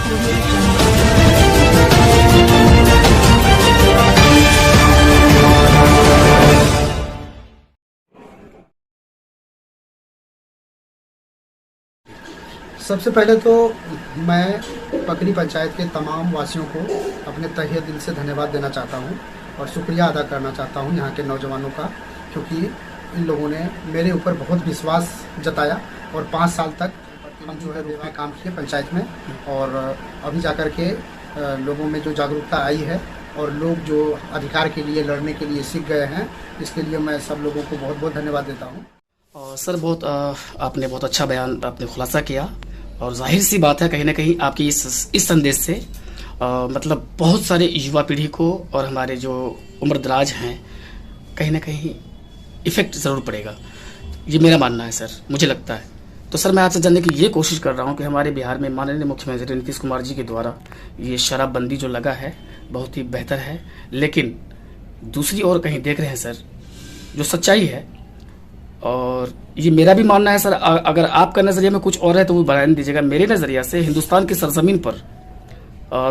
सबसे पहले तो मैं पकरी पंचायत के तमाम वासियों को अपने तहे दिल से धन्यवाद देना चाहता हूं और शुक्रिया अदा करना चाहता हूं यहाँ के नौजवानों का, क्योंकि इन लोगों ने मेरे ऊपर बहुत विश्वास जताया और 5 साल तक हम जो है रूप में काम किए पंचायत में। और अभी जाकर के लोगों में जो जागरूकता आई है और लोग जो अधिकार के लिए लड़ने के लिए सीख गए हैं, इसके लिए मैं सब लोगों को बहुत बहुत धन्यवाद देता हूँ। सर आपने बहुत अच्छा बयान आपने खुलासा किया और जाहिर सी बात है कहीं ना कहीं आपकी इस संदेश से मतलब बहुत सारे युवा पीढ़ी को और हमारे जो उम्र दराज हैं कहीं ना कहीं इफेक्ट ज़रूर पड़ेगा, ये मेरा मानना है सर, मुझे लगता है। तो सर मैं आपसे जानने की ये कोशिश कर रहा हूँ कि हमारे बिहार में माननीय मुख्यमंत्री नीतीश कुमार जी के द्वारा ये शराबबंदी जो लगा है बहुत ही बेहतर है, लेकिन दूसरी ओर कहीं देख रहे हैं सर जो सच्चाई है, और ये मेरा भी मानना है सर, अगर आपका नज़रिया में कुछ और है तो वो बयान दीजिएगा। मेरे नज़रिया से हिंदुस्तान की सरजमीन पर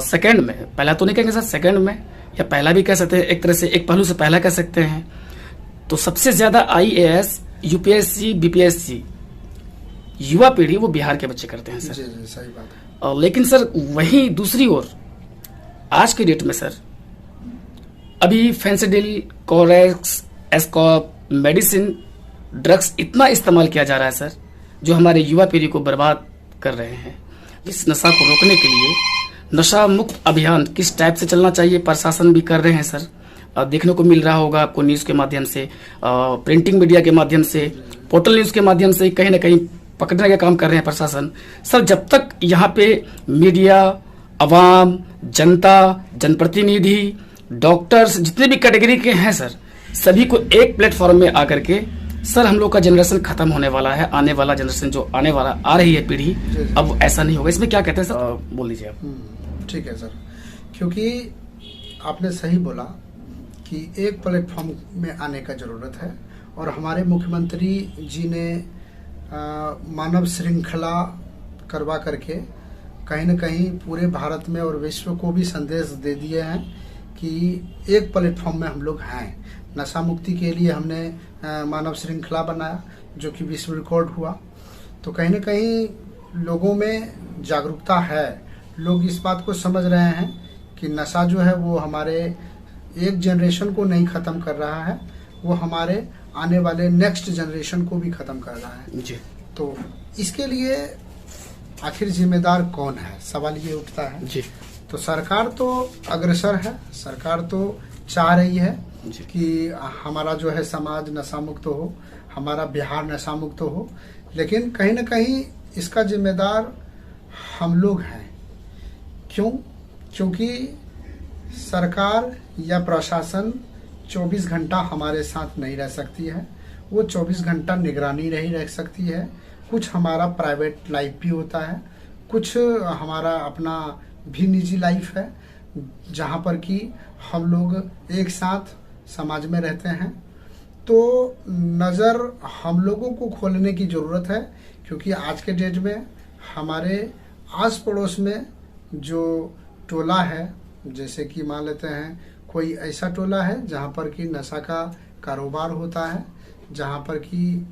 सेकंड में, पहला तो नहीं कहेंगे सर, सेकंड में या पहला भी कह सकते हैं, एक तरह से एक पहलू से पहला कह सकते हैं, तो सबसे ज़्यादा IAS, UPSC, BPSC युवा पीढ़ी वो बिहार के बच्चे करते हैं सर। जी सही बात है। लेकिन सर वहीं दूसरी ओर आज के डेट में सर अभी फेंसिडिल, कोरेक्स, एस्कॉप, मेडिसिन, ड्रग्स इतना इस्तेमाल किया जा रहा है सर जो हमारे युवा पीढ़ी को बर्बाद कर रहे हैं। इस नशा को रोकने के लिए नशा मुक्त अभियान किस टाइप से चलना चाहिए प्रशासन भी कर रहे हैं सर, देखने को मिल रहा होगा आपको न्यूज़ के माध्यम से, प्रिंटिंग मीडिया के माध्यम से, पोर्टल न्यूज़ के माध्यम से कहीं ना कहीं पकड़ने का काम कर रहे हैं प्रशासन। सर जब तक यहाँ पे मीडिया, अवाम, जनता, जनप्रतिनिधि, डॉक्टर्स जितने भी कैटेगरी के हैं सर, सभी को एक प्लेटफॉर्म में आकर के सर हम लोग का जनरेशन खत्म होने वाला है, आने वाला जनरेशन जो आने वाला आ रही है पीढ़ी, अब ऐसा नहीं होगा। इसमें क्या कहते हैं सर, बोल दीजिए आप। ठीक है सर, क्योंकि आपने सही बोला कि एक प्लेटफॉर्म में आने का ज़रूरत है और हमारे मुख्यमंत्री जी ने मानव श्रृंखला करवा करके कहीं न कहीं पूरे भारत में और विश्व को भी संदेश दे दिए हैं कि एक प्लेटफॉर्म में हम लोग हैं। नशा मुक्ति के लिए हमने मानव श्रृंखला बनाया जो कि विश्व रिकॉर्ड हुआ। तो कहीं न कहीं लोगों में जागरूकता है, लोग इस बात को समझ रहे हैं कि नशा जो है वो हमारे एक जनरेशन को नहीं ख़त्म कर रहा है, वो हमारे आने वाले नेक्स्ट जनरेशन को भी ख़त्म कर रहा है जी। तो इसके लिए आखिर जिम्मेदार कौन है, सवाल ये उठता है जी। तो सरकार तो अग्रसर है, सरकार तो चाह रही है कि हमारा जो है समाज नशा मुक्त हो, हमारा बिहार नशा मुक्त हो, लेकिन कहीं न कहीं इसका जिम्मेदार हम लोग हैं। क्यों? क्योंकि सरकार या प्रशासन 24 घंटा हमारे साथ नहीं रह सकती है, वो 24 घंटा निगरानी नहीं रह सकती है। कुछ हमारा प्राइवेट लाइफ भी होता है, कुछ हमारा अपना भी निजी लाइफ है जहाँ पर कि हम लोग एक साथ समाज में रहते हैं। तो नज़र हम लोगों को खोलने की ज़रूरत है, क्योंकि आज के डेट में हमारे आस पड़ोस में जो टोला है, जैसे कि मान लेते हैं कोई ऐसा टोला है जहाँ पर कि नशा का कारोबार होता है, जहाँ पर कि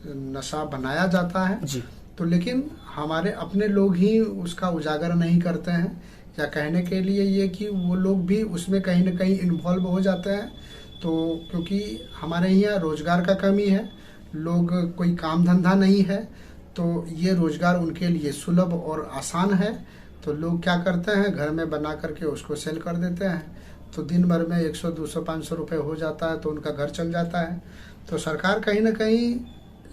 नशा बनाया जाता है जी। तो लेकिन हमारे अपने लोग ही उसका उजागर नहीं करते हैं, या कहने के लिए ये कि वो लोग भी उसमें कहीं न कहीं इन्वॉल्व हो जाते हैं। तो क्योंकि हमारे यहाँ रोजगार का कमी है, लोग कोई काम धंधा नहीं है, तो ये रोजगार उनके लिए सुलभ और आसान है। तो लोग क्या करते हैं, घर में बना करके उसको सेल कर देते हैं, तो दिन भर में 100, 200, 500 रुपये हो जाता है, तो उनका घर चल जाता है। तो सरकार कहीं न कहीं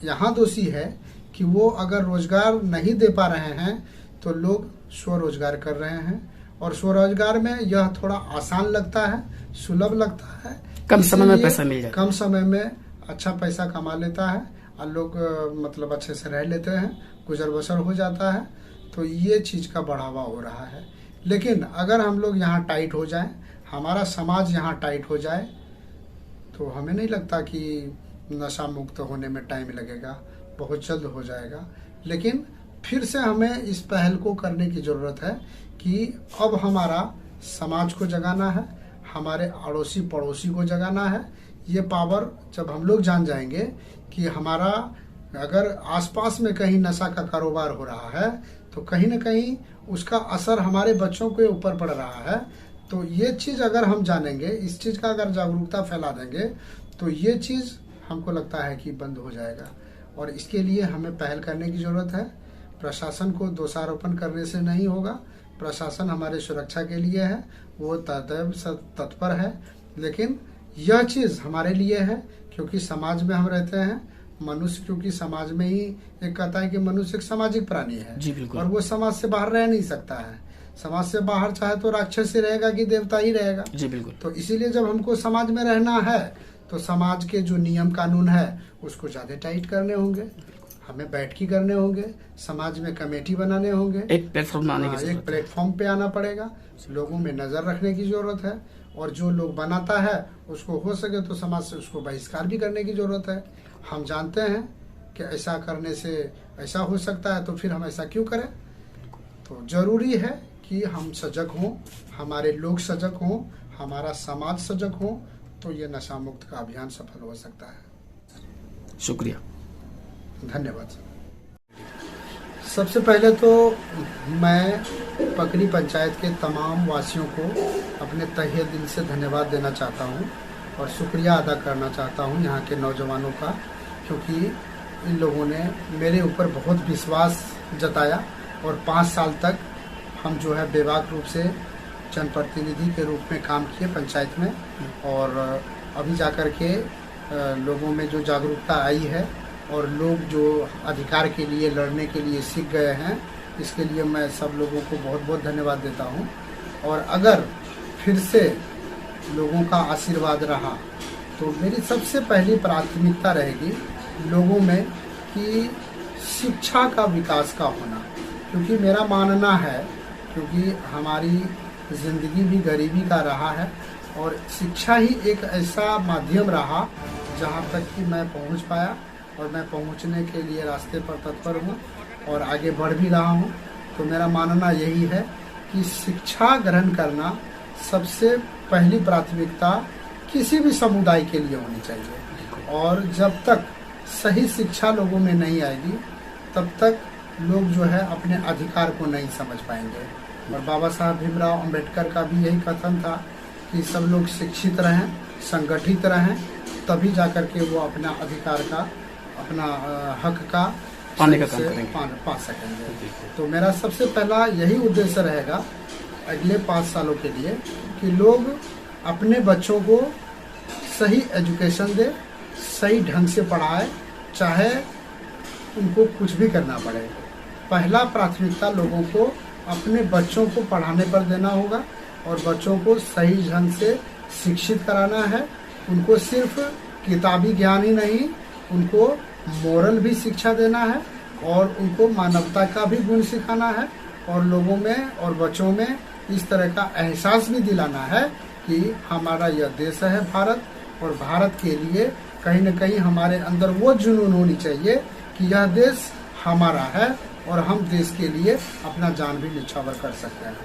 यहाँ दोषी है कि वो अगर रोजगार नहीं दे पा रहे हैं तो लोग स्वरोजगार कर रहे हैं, और स्वरोजगार में यह थोड़ा आसान लगता है, सुलभ लगता है, कम समय में पैसा मिल जाता है, कम समय में अच्छा पैसा कमा लेता है और लोग मतलब अच्छे से रह लेते हैं, गुजर बसर हो जाता है। तो ये चीज़ का बढ़ावा हो रहा है। लेकिन अगर हम लोग यहाँ टाइट हो जाएं, हमारा समाज यहाँ टाइट हो जाए, तो हमें नहीं लगता कि नशा मुक्त होने में टाइम लगेगा, बहुत जल्द हो जाएगा। लेकिन फिर से हमें इस पहल को करने की ज़रूरत है कि अब हमारा समाज को जगाना है, हमारे अड़ोसी पड़ोसी को जगाना है। ये पावर जब हम लोग जान जाएंगे कि हमारा अगर आसपास में कहीं नशा का कारोबार हो रहा है तो कहीं ना कहीं उसका असर हमारे बच्चों के ऊपर पड़ रहा है, तो ये चीज़ अगर हम जानेंगे, इस चीज़ का अगर जागरूकता फैला देंगे तो ये चीज़ हमको लगता है कि बंद हो जाएगा। और इसके लिए हमें पहल करने की ज़रूरत है। प्रशासन को दोषारोपण करने से नहीं होगा। प्रशासन हमारे सुरक्षा के लिए है, वो सदैव तत्पर है, लेकिन यह चीज़ हमारे लिए है क्योंकि समाज में हम रहते हैं। मनुष्य क्योंकि समाज में ही एक कहता है कि मनुष्य एक सामाजिक प्राणी है जी बिल्कुल। और वो समाज से बाहर रह नहीं सकता है। समाज से बाहर चाहे तो राक्षस ही रहेगा कि देवता ही रहेगा। जी बिल्कुल। तो इसीलिए जब हमको समाज में रहना है तो समाज के जो नियम कानून है उसको ज्यादा टाइट करने होंगे, हमें बैठकी करने होंगे, समाज में कमेटी बनाने होंगे, एक प्लेटफॉर्म आने की एक प्लेटफॉर्म पे आना पड़ेगा। लोगों में नजर रखने की जरूरत है और जो लोग बनाता है उसको हो सके तो समाज से उसको बहिष्कार भी करने की जरूरत है। हम जानते हैं कि ऐसा करने से ऐसा हो सकता है, तो फिर हम ऐसा क्यों करें। तो जरूरी है कि हम सजग हों, हमारे लोग सजग हों, हमारा समाज सजग हो, तो ये नशा मुक्त का अभियान सफल हो सकता है। शुक्रिया, धन्यवाद। सबसे पहले तो मैं पकड़ी पंचायत के तमाम वासियों को अपने तहे दिल से धन्यवाद देना चाहता हूं और शुक्रिया अदा करना चाहता हूं यहाँ के नौजवानों का, क्योंकि इन लोगों ने मेरे ऊपर बहुत विश्वास जताया और 5 साल तक हम जो है बेबाक रूप से जनप्रतिनिधि के रूप में काम किए पंचायत में। और अभी जाकर के लोगों में जो जागरूकता आई है और लोग जो अधिकार के लिए लड़ने के लिए सीख गए हैं, इसके लिए मैं सब लोगों को बहुत बहुत धन्यवाद देता हूं। और अगर फिर से लोगों का आशीर्वाद रहा तो मेरी सबसे पहली प्राथमिकता रहेगी लोगों में कि शिक्षा का विकास का होना, क्योंकि मेरा मानना है, क्योंकि हमारी ज़िंदगी भी गरीबी का रहा है और शिक्षा ही एक ऐसा माध्यम रहा जहाँ तक कि मैं पहुँच पाया और मैं पहुँचने के लिए रास्ते पर तत्पर हूँ और आगे बढ़ भी रहा हूँ। तो मेरा मानना यही है कि शिक्षा ग्रहण करना सबसे पहली प्राथमिकता किसी भी समुदाय के लिए होनी चाहिए। और जब तक सही शिक्षा लोगों में नहीं आएगी तब तक लोग जो है अपने अधिकार को नहीं समझ पाएंगे। और बाबा साहब भीमराव अंबेडकर का भी यही कथन था कि सब लोग शिक्षित रहें, संगठित रहें, तभी जाकर के वो अपना अधिकार का, अपना हक का पाने का काम पा सकेंगे। तो मेरा सबसे पहला यही उद्देश्य रहेगा अगले 5 सालों के लिए कि लोग अपने बच्चों को सही एजुकेशन दे, सही ढंग से पढ़ाए, चाहे उनको कुछ भी करना पड़े। पहला प्राथमिकता लोगों को अपने बच्चों को पढ़ाने पर देना होगा और बच्चों को सही ढंग से शिक्षित कराना है। उनको सिर्फ किताबी ज्ञान ही नहीं, उनको मोरल भी शिक्षा देना है और उनको मानवता का भी गुण सिखाना है और लोगों में और बच्चों में इस तरह का एहसास भी दिलाना है कि हमारा यह देश है भारत, और भारत के लिए कहीं न कहीं हमारे अंदर वो जुनून होनी चाहिए कि यह देश हमारा है और हम देश के लिए अपना जान भी न्यौछावर कर सकते हैं।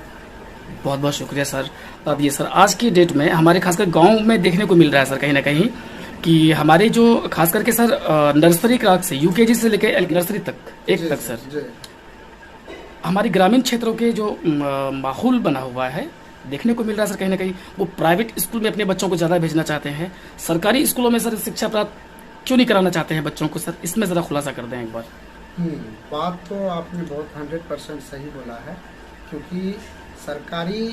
बहुत बहुत शुक्रिया सर। अब ये सर आज की डेट में हमारे खासकर गांव में देखने को मिल रहा है सर कहीं ना कहीं कि हमारे जो खास करके सर नर्सरी क्लास से यूकेजी से लेकर नर्सरी तक एक तक सर हमारे ग्रामीण क्षेत्रों के जो माहौल बना हुआ है देखने को मिल रहा है सर, कहीं ना कहीं वो प्राइवेट स्कूल में अपने बच्चों को ज़्यादा भेजना चाहते हैं, सरकारी स्कूलों में सर शिक्षा प्राप्त क्यों नहीं कराना चाहते हैं बच्चों को सर, इसमें ज़रा खुलासा कर दें एक बार। बात तो आपने बहुत 100% सही बोला है, क्योंकि सरकारी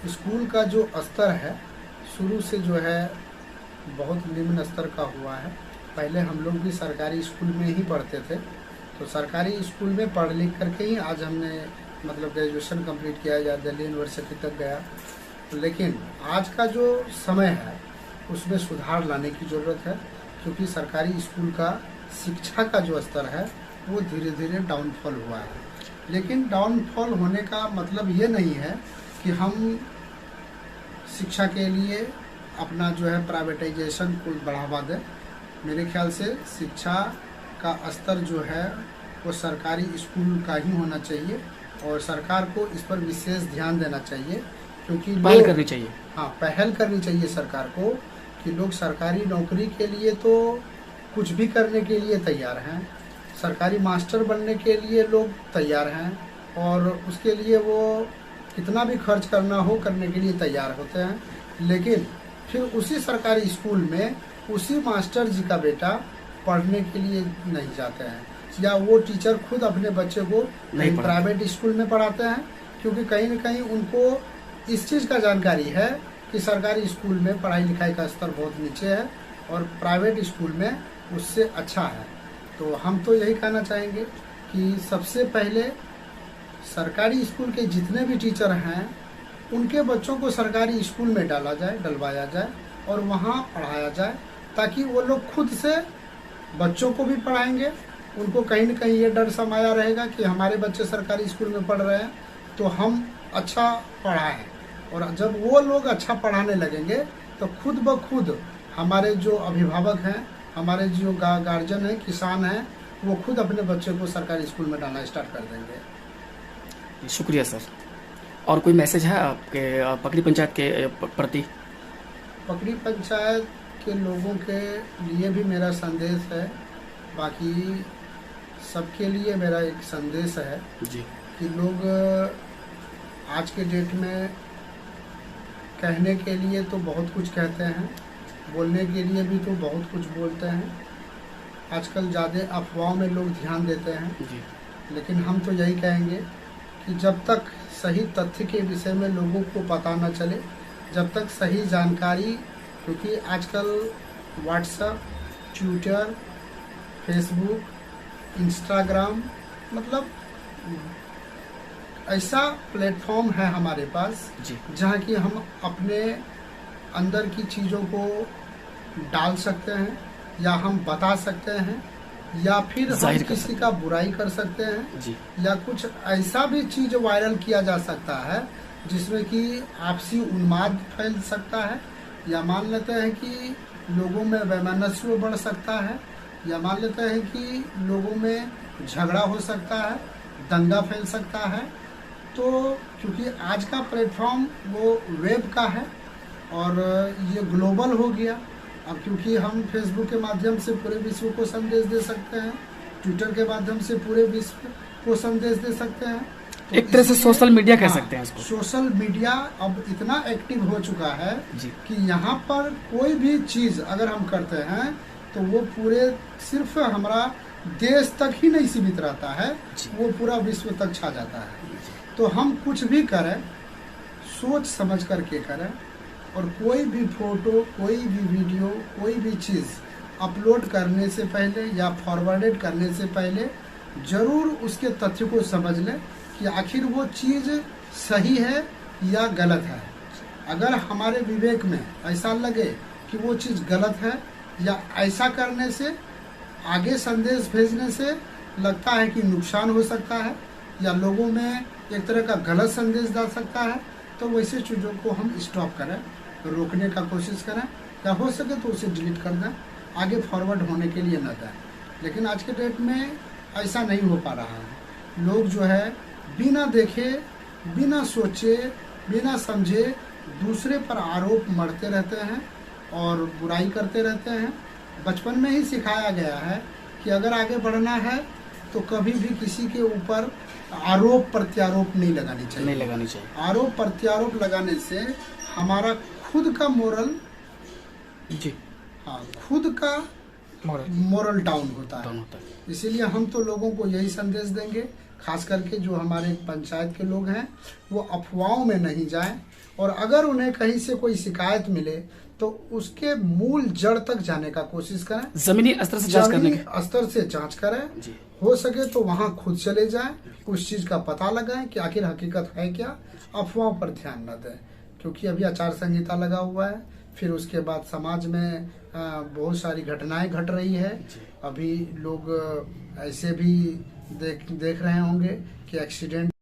स्कूल का जो स्तर है शुरू से जो है बहुत निम्न स्तर का हुआ है। पहले हम लोग भी सरकारी स्कूल में ही पढ़ते थे, तो सरकारी स्कूल में पढ़ लिख करके ही आज हमने मतलब ग्रेजुएशन कंप्लीट किया या दिल्ली यूनिवर्सिटी तक गया। लेकिन आज का जो समय है उसमें सुधार लाने की ज़रूरत है, क्योंकि सरकारी स्कूल का शिक्षा का जो स्तर है वो धीरे धीरे डाउनफॉल हुआ है। लेकिन डाउनफॉल होने का मतलब ये नहीं है कि हम शिक्षा के लिए अपना जो है प्राइवेटाइजेशन को बढ़ावा दें। मेरे ख्याल से शिक्षा का स्तर जो है वो सरकारी स्कूल का ही होना चाहिए और सरकार को इस पर विशेष ध्यान देना चाहिए, क्योंकि पहल करनी चाहिए। हाँ, पहल करनी चाहिए सरकार को कि लोग सरकारी नौकरी के लिए तो कुछ भी करने के लिए तैयार हैं, सरकारी मास्टर बनने के लिए लोग तैयार हैं और उसके लिए वो कितना भी खर्च करना हो करने के लिए तैयार होते हैं, लेकिन फिर उसी सरकारी स्कूल में उसी मास्टर जी का बेटा पढ़ने के लिए नहीं जाते हैं, या वो टीचर खुद अपने बच्चे को कहीं प्राइवेट स्कूल में पढ़ाते हैं, क्योंकि कहीं न कहीं उनको इस चीज़ का जानकारी है कि सरकारी स्कूल में पढ़ाई लिखाई का स्तर बहुत नीचे है और प्राइवेट स्कूल में उससे अच्छा है। तो हम तो यही कहना चाहेंगे कि सबसे पहले सरकारी स्कूल के जितने भी टीचर हैं उनके बच्चों को सरकारी स्कूल में डाला जाए, डलवाया जाए और वहाँ पढ़ाया जाए, ताकि वो लोग खुद से बच्चों को भी पढ़ाएंगे। उनको कहीं न कहीं ये डर समाया रहेगा कि हमारे बच्चे सरकारी स्कूल में पढ़ रहे हैं तो हम अच्छा पढ़ाएं, और जब वो लोग अच्छा पढ़ाने लगेंगे तो खुद ब खुद हमारे जो अभिभावक हैं, हमारे जो गार्जियन हैं, किसान हैं, वो खुद अपने बच्चे को सरकारी स्कूल में डालना स्टार्ट कर देंगे। शुक्रिया सर। और कोई मैसेज है आपके पकड़ी पंचायत के प्रति? पकड़ी पंचायत के लोगों के लिए भी मेरा संदेश है, बाकी सबके लिए मेरा एक संदेश है जी कि लोग आज के डेट में कहने के लिए तो बहुत कुछ कहते हैं, बोलने के लिए भी तो बहुत कुछ बोलते हैं। आजकल ज़्यादा अफवाहों में लोग ध्यान देते हैं जी। लेकिन हम तो यही कहेंगे कि जब तक सही तथ्य के विषय में लोगों को पता न चले, जब तक सही जानकारी, क्योंकि आजकल व्हाट्सएप, ट्विटर, फेसबुक, इंस्टाग्राम, मतलब ऐसा प्लेटफॉर्म है हमारे पास जहाँ कि हम अपने अंदर की चीज़ों को डाल सकते हैं या हम बता सकते हैं या फिर हम किसी का बुराई कर सकते हैं जी। या कुछ ऐसा भी चीज़ वायरल किया जा सकता है जिसमें कि आपसी उन्माद फैल सकता है, या मान लेते हैं कि लोगों में वैमनस्य बढ़ सकता है, या मान लेते हैं कि लोगों में झगड़ा हो सकता है, दंगा फैल सकता है। तो क्योंकि आज का प्लेटफॉर्म वो वेब का है और ये ग्लोबल हो गया, अब क्योंकि हम फेसबुक के माध्यम से पूरे विश्व को संदेश दे सकते हैं, ट्विटर के माध्यम से पूरे विश्व को संदेश दे सकते हैं, तो एक तरह से सोशल मीडिया कह सकते हैं इसको। सोशल मीडिया अब इतना एक्टिव हो चुका है कि यहाँ पर कोई भी चीज़ अगर हम करते हैं तो वो पूरे सिर्फ हमारा देश तक ही नहीं सीमित रहता है, वो पूरा विश्व तक छा जाता है। तो हम कुछ भी करें सोच समझ करके करें, और कोई भी फोटो, कोई भी वीडियो, कोई भी चीज़ अपलोड करने से पहले या फॉरवर्डेड करने से पहले ज़रूर उसके तथ्य को समझ लें कि आखिर वो चीज़ सही है या गलत है। अगर हमारे विवेक में ऐसा लगे कि वो चीज़ गलत है या ऐसा करने से, आगे संदेश भेजने से लगता है कि नुकसान हो सकता है या लोगों में एक तरह का गलत संदेश डाल सकता है, तो वैसे चीज़ों को हम स्टॉप करें, रोकने का कोशिश करें, या हो सके तो उसे डिलीट कर दें, आगे फॉरवर्ड होने के लिए न दें। लेकिन आज के डेट में ऐसा नहीं हो पा रहा है। लोग जो है बिना देखे, बिना सोचे, बिना समझे दूसरे पर आरोप मढ़ते रहते हैं और बुराई करते रहते हैं। बचपन में ही सिखाया गया है कि अगर आगे बढ़ना है तो कभी भी किसी के ऊपर आरोप प्रत्यारोप नहीं लगानी चाहिए। आरोप प्रत्यारोप लगाने से हमारा खुद का मोरल खुद का मोरल डाउन होता है। इसीलिए हम तो लोगों को यही संदेश देंगे, खास करके जो हमारे पंचायत के लोग हैं वो अफवाहों में नहीं जाएं, और अगर उन्हें कहीं से कोई शिकायत मिले तो उसके मूल जड़ तक जाने का कोशिश करें, जमीनी स्तर से जांच करने की स्तर से जांच करें। हो सके तो वहां खुद चले जाएं, उस चीज का पता लगाएं कि आखिर हकीकत है क्या, अफवाहों पर ध्यान न दें। क्योंकि अभी आचार संहिता लगा हुआ है, फिर उसके बाद समाज में बहुत सारी घटनाएं घट रही है। अभी लोग ऐसे भी देख रहे होंगे कि एक्सीडेंट